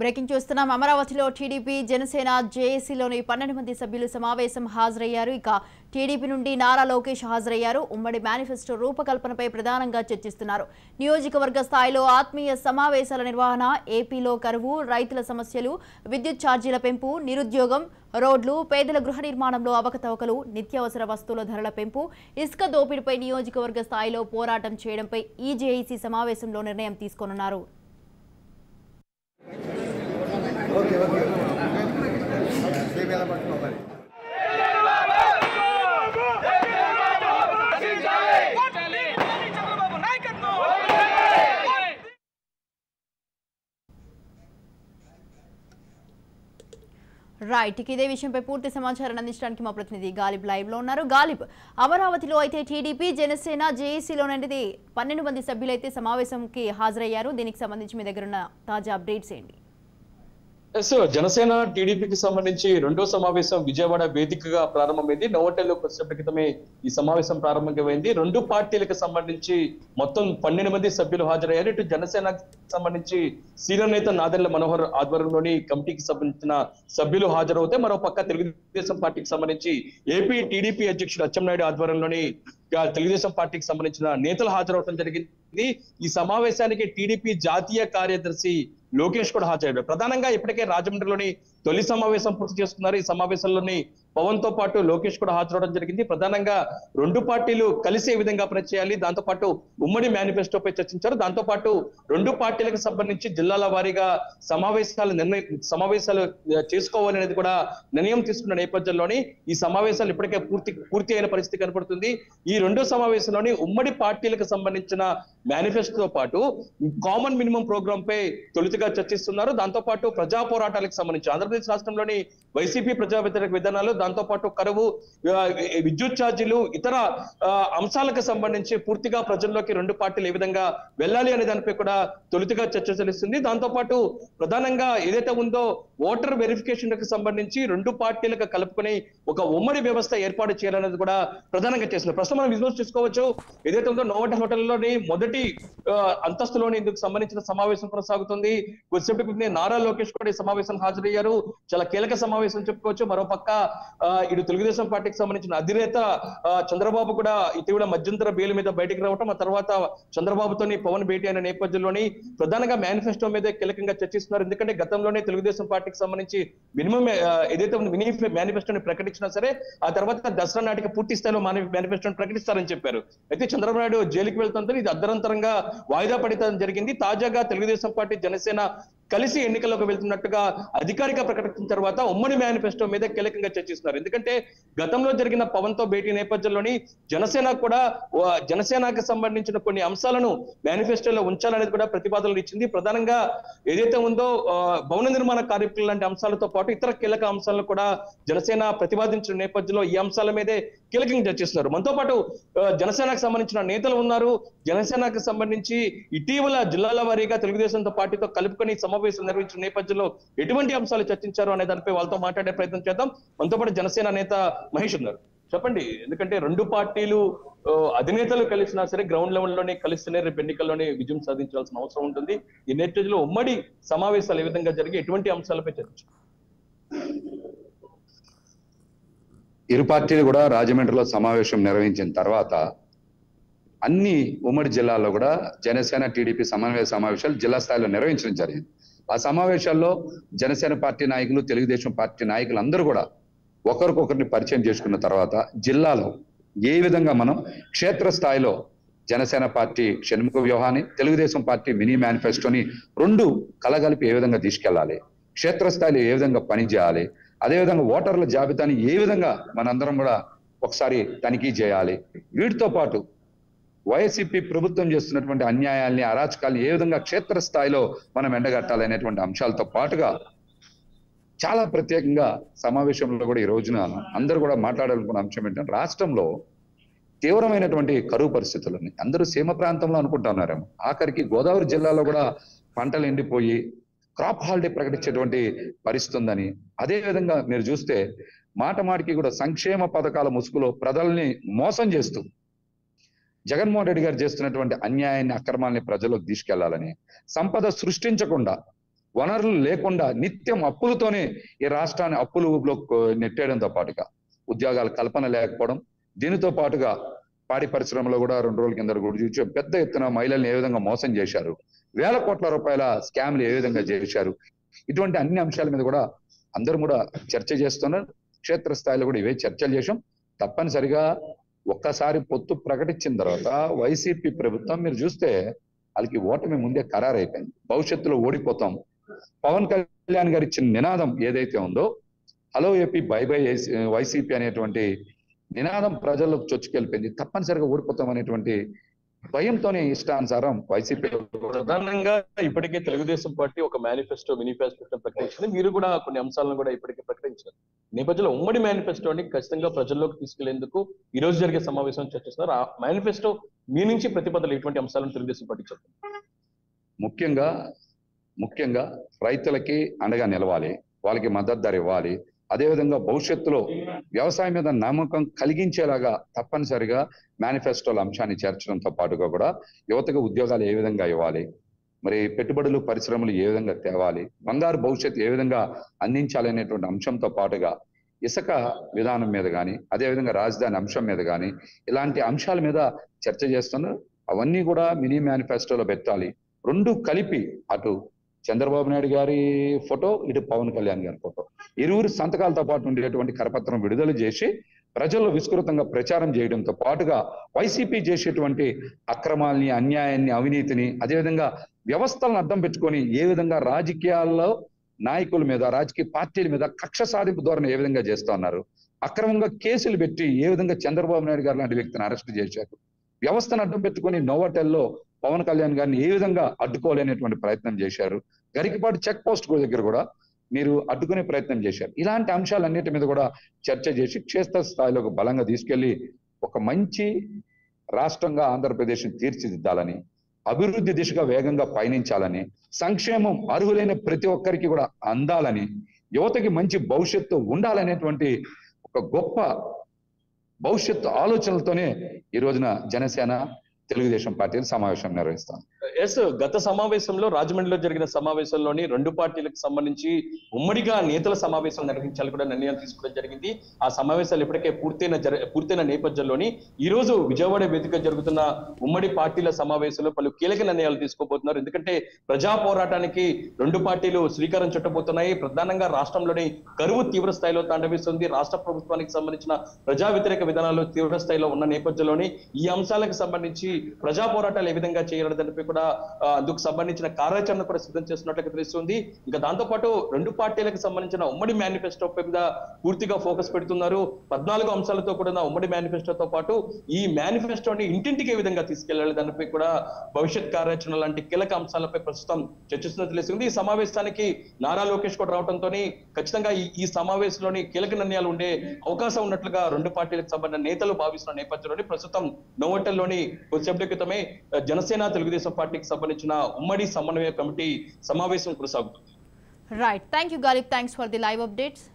Breaking చూస్తున్నాం. అమరావతిలో TDP Janasena జేఏసీలోని 12 మంది సభ్యులు సమావేశం హాజరయ్యారు. ఇక టీడీపీ నుండి నారా లోకేష్ హాజరయ్యారు. ఉమ్మడి మేనిఫెస్టో రూపకల్పనపై ప్రధానంగా చర్చిస్తున్నారు. నియోజకవర్గ స్థాయిలో ఆత్మీయ సమావేశాల నిర్వహణ, ఏపీలో కరువు, రైతుల సమస్యలు, విద్యుత్ ఛార్జీల పెంపు, నిరుద్యోగం, రోడ్లు, పేదల గృహ నిర్మాణంలో అవకతవకలు, నిత్యావసర వస్తువుల ధరల పెంపు, ఇసుక దోపిడీపై నియోజకవర్గ స్థాయిలో పోరాటం చేయడంపై ఈ జేఏసీ సమావేశంలో నిర్ణయం తీసుకోనున్నారు. రైట్, ఇదే విషయంపై పూర్తి సమాచారాన్ని అందించడానికి మా ప్రతినిధి గాలిబ్ లైవ్ లో ఉన్నారు. గాలిబ్, అమరావతిలో అయితే టీడీపీ జనసేన జేఏసీలోనేది 12 మంది సభ్యులైతే సమావేశంకి హాజరయ్యారు. దీనికి సంబంధించి మీ దగ్గర ఉన్న తాజా అప్డేట్స్ ఏంటి? జనసేన టీడీపీకి సంబంధించి రెండో సమావేశం విజయవాడ వేదికగా ప్రారంభమైంది. నోవోటెల్లో కొద్దిసేపటి క్రితమే ఈ సమావేశం ప్రారంభమైంది. రెండు పార్టీలకు సంబంధించి మొత్తం 12 మంది సభ్యులు హాజరయ్యారు. ఇటు జనసేనకు సంబంధించి సీనియర్ నేత నాదెండ్ల మనోహర్ ఆధ్వర్యంలోని కమిటీకి సంబంధించిన సభ్యులు హాజరవుతే, మరో పక్క తెలుగుదేశం పార్టీకి సంబంధించి ఏపీ టీడీపీ అధ్యక్షుడు అచ్చెన్నాయుడు ఆధ్వర్యంలోని తెలుగుదేశం పార్టీకి సంబంధించిన నేతలు హాజరవడం జరిగింది. ఈ సమావేశానికి టీడీపీ జాతీయ కార్యదర్శి లోకేష్ కూడా హాజరయ్యారు. ప్రధానంగా ఇప్పటికే రాజమండ్రిలోని తొలి సమావేశం పూర్తి చేసుకున్నారు. ఈ సమావేశంలోని పవన్ తో పాటు లోకేష్ కూడా హాజరవడం జరిగింది. ప్రధానంగా రెండు పార్టీలు కలిసి ఏ విధంగా పనిచేయాలి, దాంతో పాటు ఉమ్మడి మేనిఫెస్టోపై చర్చించారు. దాంతో పాటు రెండు పార్టీలకు సంబంధించి జిల్లాల వారీగా సమావేశాలు చేసుకోవాలి అనేది కూడా నిర్ణయం తీసుకున్న నేపథ్యంలోని ఈ సమావేశాలు ఇప్పటికే పూర్తి అయిన పరిస్థితి కనపడుతుంది. ఈ రెండు సమావేశంలోని ఉమ్మడి పార్టీలకు సంబంధించిన మేనిఫెస్టోతో పాటు కామన్ మినిమం ప్రోగ్రామ్ పై తొలుతగా చర్చిస్తున్నారు. దాంతో పాటు ప్రజా పోరాటాలకు సంబంధించి ఆంధ్రప్రదేశ్ రాష్ట్రంలోని వైసీపీ ప్రజా వ్యతిరేక విధానాలు, దాంతో పాటు కరువు, విద్యుత్ ఛార్జీలు, ఇతర అంశాలకు సంబంధించి పూర్తిగా ప్రజల్లోకి రెండు పార్టీలు ఏ విధంగా వెళ్ళాలి అనే దానిపై కూడా తొలుతగా చర్చ చెల్లిస్తుంది. దాంతో పాటు ప్రధానంగా ఏదైతే ఉందో ఓటర్ వెరిఫికేషన్ కు సంబంధించి రెండు పార్టీలకు కలుపుకొని ఒక ఉమ్మడి వ్యవస్థ ఏర్పాటు చేయాలనేది కూడా ప్రధానంగా చేస్తున్నారు. ప్రస్తుతం మనం విజువల్స్ చూసుకోవచ్చు. ఏదైతే ఉందో నోవోటెల్ హోటల్లోని మొదటి అంతస్తులోని ఇందుకు సంబంధించిన సమావేశం కొనసాగుతుంది. కొద్దిసేపటి నారా లోకేష్ కూడా ఈ సమావేశం హాజరయ్యారు. చాలా కీలక సమావేశం చెప్పుకోవచ్చు. మరోపక్క ఇటు తెలుగుదేశం పార్టీకి సంబంధించిన అధినేత చంద్రబాబు కూడా ఇటీవల మధ్యంతర బెయిల్ మీద బయటకు రావటం, ఆ తర్వాత చంద్రబాబుతోని పవన్ భేటీ అయిన నేపథ్యంలోని ప్రధానంగా మేనిఫెస్టో మీద కీలకంగా చర్చిస్తున్నారు. ఎందుకంటే గతంలోనే తెలుగుదేశం పార్టీకి సంబంధించి మినిమం ఏదైతే మేనిఫెస్టోని ప్రకటించినా సరే ఆ తర్వాత దసరా నాటికి పూర్తి స్థాయిలో మేనిఫెస్టోని ప్రకటిస్తారని చెప్పారు. అయితే చంద్రబాబు నాయుడు జైలుకి వెళ్తుంటే ఇది అర్ధరంతరంగా వాయిదా పడతారని జరిగింది. తాజాగా తెలుగుదేశం పార్టీ జనసేన కలిసి ఎన్నికల్లోకి వెళ్తున్నట్టుగా అధికారిక ప్రకటించిన తర్వాత ఉమ్మడి మేనిఫెస్టో మీద కీలకంగా చర్చిస్తున్నారు. ఎందుకంటే గతంలో జరిగిన పవన్ తో భేటీ నేపథ్యంలోని జనసేనకు సంబంధించిన కొన్ని అంశాలను మేనిఫెస్టోలో ఉంచాలనేది కూడా ప్రతిపాదనలు ఇచ్చింది. ప్రధానంగా ఏదైతే ఉందో భవన నిర్మాణ కార్యక్రమాలు లాంటి అంశాలతో పాటు ఇతర కీలక అంశాలను కూడా జనసేన ప్రతిపాదించిన నేపథ్యంలో ఈ అంశాల మీదే కీలకంగా చర్చిస్తున్నారు. మనతో పాటు జనసేనకు సంబంధించిన నేతలు ఉన్నారు. జనసేనకు సంబంధించి ఇటీవల జిల్లాల వారీగా తెలుగుదేశంతో పార్టీతో కలుపుకొని సమావేశం నిర్వహించిన నేపథ్యంలో ఎటువంటి అంశాలు చర్చించారు అనే దానిపై వాళ్ళతో మాట్లాడే ప్రయత్నం చేద్దాం. మనతో పాటు జనసేన నేత మహేష్ ఉన్నారు. చెప్పండి, ఎందుకంటే రెండు పార్టీలు అధినేతలు కలిసినా సరే గ్రౌండ్ లెవెల్లోనే కలిస్తేనే రేపు ఎన్నికల్లోనే విజయం సాధించాల్సిన అవసరం ఉంటుంది. ఈ నేపథ్యంలో ఉమ్మడి సమావేశాలు ఏ విధంగా జరిగి ఎటువంటి అంశాలపై చర్చించారు? ఇరు పార్టీలు కూడా రాజమండ్రిలో సమావేశం నిర్వహించిన తర్వాత అన్ని ఉమ్మడి జిల్లాల్లో కూడా జనసేన టీడీపీ సమన్వయ సమావేశాలు జిల్లా స్థాయిలో నిర్వహించడం జరిగింది. ఆ సమావేశాల్లో జనసేన పార్టీ నాయకులు, తెలుగుదేశం పార్టీ నాయకులు అందరూ కూడా ఒకరికొకరిని పరిచయం చేసుకున్న తర్వాత జిల్లాలో ఏ విధంగా మనం క్షేత్రస్థాయిలో జనసేన పార్టీ షణ్ముఖ వ్యూహాన్ని, తెలుగుదేశం పార్టీ మినీ మేనిఫెస్టోని రెండు కలగలిపి ఏ విధంగా తీసుకెళ్లాలి, క్షేత్రస్థాయిలో ఏ విధంగా పనిచేయాలి, అదేవిధంగా ఓటర్ల జాబితాని ఏ విధంగా మనందరం కూడా ఒకసారి తనిఖీ చేయాలి, వీటితో పాటు వైసీపీ ప్రభుత్వం చేస్తున్నటువంటి అన్యాయాల్ని, అరాచకాల్ని ఏ విధంగా క్షేత్రస్థాయిలో మనం ఎండగట్టాలి అనేటువంటి అంశాలతో పాటుగా చాలా ప్రత్యేకంగా సమావేశంలో కూడా ఈ రోజున అందరూ కూడా మాట్లాడాలనుకున్న అంశం ఏంటంటే రాష్ట్రంలో తీవ్రమైనటువంటి కరువు పరిస్థితులని అందరూ సీమ ప్రాంతంలో అనుకుంటున్నారేమో, ఆఖరికి గోదావరి జిల్లాలో కూడా పంటలు ఎండిపోయి క్రాప్ హాలిడే ప్రకటించేటువంటి పరిస్థితి ఉందని, అదేవిధంగా మీరు చూస్తే మాటమాటికి కూడా సంక్షేమ పథకాల ముసుగులో ప్రజల్ని మోసం చేస్తూ జగన్మోహన్ రెడ్డి గారు చేస్తున్నటువంటి అన్యాయాన్ని, అక్రమాలని ప్రజలకు తీసుకెళ్లాలని, సంపద సృష్టించకుండా వనరులు లేకుండా నిత్యం అప్పులతోనే ఈ రాష్ట్రాన్ని అప్పులలో నెట్టేయడంతో పాటుగా ఉద్యోగాల కల్పన లేకపోవడం, దీనితో పాటుగా పాడి పరిశ్రమలో కూడా 2 రోజుల కింద కూడా చూసి పెద్ద ఎత్తున మహిళల్ని ఏ విధంగా మోసం చేశారు, వేల కోట్ల రూపాయల స్కామ్లు ఏ విధంగా చేశారు, ఇటువంటి అన్ని అంశాల మీద కూడా అందరం కూడా చర్చ చేస్తున్నారు. క్షేత్రస్థాయిలో కూడా ఇవే చర్చలు చేశాం. తప్పనిసరిగా ఒక్కసారి పొత్తు ప్రకటించిన తర్వాత వైసీపీ ప్రభుత్వం మీరు చూస్తే వాళ్ళకి ఓటమి ముందే ఖరారైపోయింది. భవిష్యత్తులో ఓడిపోతాం. పవన్ కళ్యాణ్ గారు ఇచ్చిన నినాదం ఏదైతే ఉందో, hello AP by by YCP అనేటువంటి నినాదం ప్రజలకు చొచ్చుకెళ్ళిపోయింది. తప్పనిసరిగా ఓడిపోతాం అనేటువంటి భయంతోనే ఇష్టానుసారం వైసీపీ ప్రధానంగా ఇప్పటికే తెలుగుదేశం పార్టీ ఒక మేనిఫెస్టో ప్రకటించింది. మీరు కూడా కొన్ని అంశాలను కూడా ఇప్పటికే ప్రకటించారు. నేపథ్యంలో ఉమ్మడి మేనిఫెస్టోని ఖచ్చితంగా ప్రజల్లోకి తీసుకెళ్లేందుకు ఈ రోజు జరిగే సమావేశం చర్చిస్తున్నారు. ఆ మేనిఫెస్టో మీ నుంచి ప్రతిపాదనలు ఎటువంటి అంశాలను తెలుగుదేశం పార్టీ చెప్తుంది? ముఖ్యంగా రైతులకి అండగా నిలవాలి, వాళ్ళకి మద్దతు ధర ఇవ్వాలి. అదేవిధంగా భవిష్యత్తులో వ్యవసాయం మీద నమ్మకం కలిగించేలాగా తప్పనిసరిగా మేనిఫెస్టోల అంశాన్ని చేర్చడంతో పాటుగా కూడా యువతకు ఉద్యోగాలు ఏ విధంగా ఇవ్వాలి, మరి పెట్టుబడులు పరిశ్రమలు ఏ విధంగా తేవాలి, బంగారు భవిష్యత్తు ఏ విధంగా అందించాలి అనేటువంటి అంశంతో పాటుగా ఇసుక విధానం మీద కానీ, అదేవిధంగా రాజధాని అంశం మీద కానీ ఇలాంటి అంశాల మీద చర్చ చేస్తున్నారు. అవన్నీ కూడా మినీ మేనిఫెస్టోలో పెట్టాలి. రెండు కలిపి, అటు చంద్రబాబు నాయుడు గారి ఫోటో, ఇటు పవన్ కళ్యాణ్ గారి ఫోటో, ఇరువురు సంతకాలతో పాటు ఉండేటువంటి కరపత్రం విడుదల చేసి ప్రజల్లో విస్తృతంగా ప్రచారం చేయడంతో పాటుగా వైసీపీ చేసేటువంటి అక్రమాల్ని, అన్యాయాన్ని, అవినీతిని, అదేవిధంగా వ్యవస్థలను అడ్డం పెట్టుకొని ఏ విధంగా రాజకీయాల్లో నాయకుల మీద, రాజకీయ పార్టీల మీద కక్ష సాధింపు ధోరణి ఏ విధంగా చేస్తా ఉన్నారు, అక్రమంగా కేసులు పెట్టి ఏ విధంగా చంద్రబాబు నాయుడు గారు లాంటి వ్యక్తిని అరెస్ట్ చేశారు, వ్యవస్థను అడ్డం పెట్టుకొని నోవాటెల్లో పవన్ కళ్యాణ్ గారిని ఏ విధంగా అడ్డుకోలేనటువంటి ప్రయత్నం చేశారు, గరికపాటి చెక్ పోస్ట్ దగ్గర కూడా మీరు అడ్డుకునే ప్రయత్నం చేశారు. ఇలాంటి అంశాలన్నిటి మీద కూడా చర్చ చేసి క్షేత్ర స్థాయిలోకి బలంగా తీసుకెళ్లి ఒక మంచి రాష్ట్రంగా ఆంధ్రప్రదేశ్ తీర్చిదిద్దాలని, అభివృద్ధి దిశగా వేగంగా పయనించాలని, సంక్షేమం అర్హులైన ప్రతి ఒక్కరికి కూడా అందాలని, యువతకి మంచి భవిష్యత్తు ఉండాలనేటువంటి ఒక గొప్ప భవిష్యత్తు ఆలోచనలతోనే ఈ రోజున జనసేన తెలుగుదేశం పార్టీలు సమావేశం నిర్వహిస్తాం. గత సమావేశంలో రాజమండ్రిలో జరిగిన సమావేశంలోని 2 పార్టీలకు సంబంధించి ఉమ్మడిగా నేతల సమావేశం నిర్వహించాలి కూడా నిర్ణయాలు తీసుకోవడం జరిగింది. ఆ సమావేశాలు ఇప్పటికే పూర్తయిన నేపథ్యంలోని ఈ రోజు విజయవాడ వేదిక జరుగుతున్న ఉమ్మడి పార్టీల సమావేశంలో పలు కీలక నిర్ణయాలు తీసుకోబోతున్నారు. ఎందుకంటే ప్రజా పోరాటానికి 2 పార్టీలు శ్రీకారం చుట్టబోతున్నాయి. ప్రధానంగా రాష్ట్రంలోని కరువు తీవ్ర స్థాయిలో తాండవిస్తుంది. రాష్ట్ర ప్రభుత్వానికి సంబంధించిన ప్రజా వ్యతిరేక విధానాలు తీవ్ర స్థాయిలో ఉన్న నేపథ్యంలోని ఈ అంశాలకు సంబంధించి ప్రజా పోరాటాలు ఏ విధంగా చేయాలనే దానిపై కూడా అందుకు సంబంధించిన కార్యాచరణ కూడా సిద్ధం చేస్తున్నట్లుగా తెలుస్తుంది. ఇంకా దాంతో పాటు 2 పార్టీలకు సంబంధించిన ఉమ్మడి మేనిఫెస్టో మీద పూర్తిగా ఫోకస్ పెడుతున్నారు. 14 అంశాలతో కూడిన ఉమ్మడి మేనిఫెస్టోతో పాటు ఈ మేనిఫెస్టోని ఇంటింటికి ఏ విధంగా తీసుకెళ్లాలి దానిపై కూడా భవిష్యత్ కార్యాచరణ లాంటి కీలక అంశాలపై ప్రస్తుతం చర్చిస్తున్నట్టు తెలుస్తుంది. ఈ సమావేశానికి నారా లోకేష్ కూడా రావడంతో ఖచ్చితంగా ఈ సమావేశంలోని కీలక నిర్ణయాలు ఉండే అవకాశం ఉన్నట్లుగా 2 పార్టీలకు సంబంధించిన నేతలు భావిస్తున్న నేపథ్యంలోని ప్రస్తుతం నోవోటెల్లోని కొద్దిసేపటి క్రితమే జనసేన తెలుగుదేశం పార్టీకి సంబంధించిన ఉమ్మడి సమన్వయ కమిటీ సమావేశం కొనసాగుతుంది. Right, thank you Ghalib, thanks for the live updates.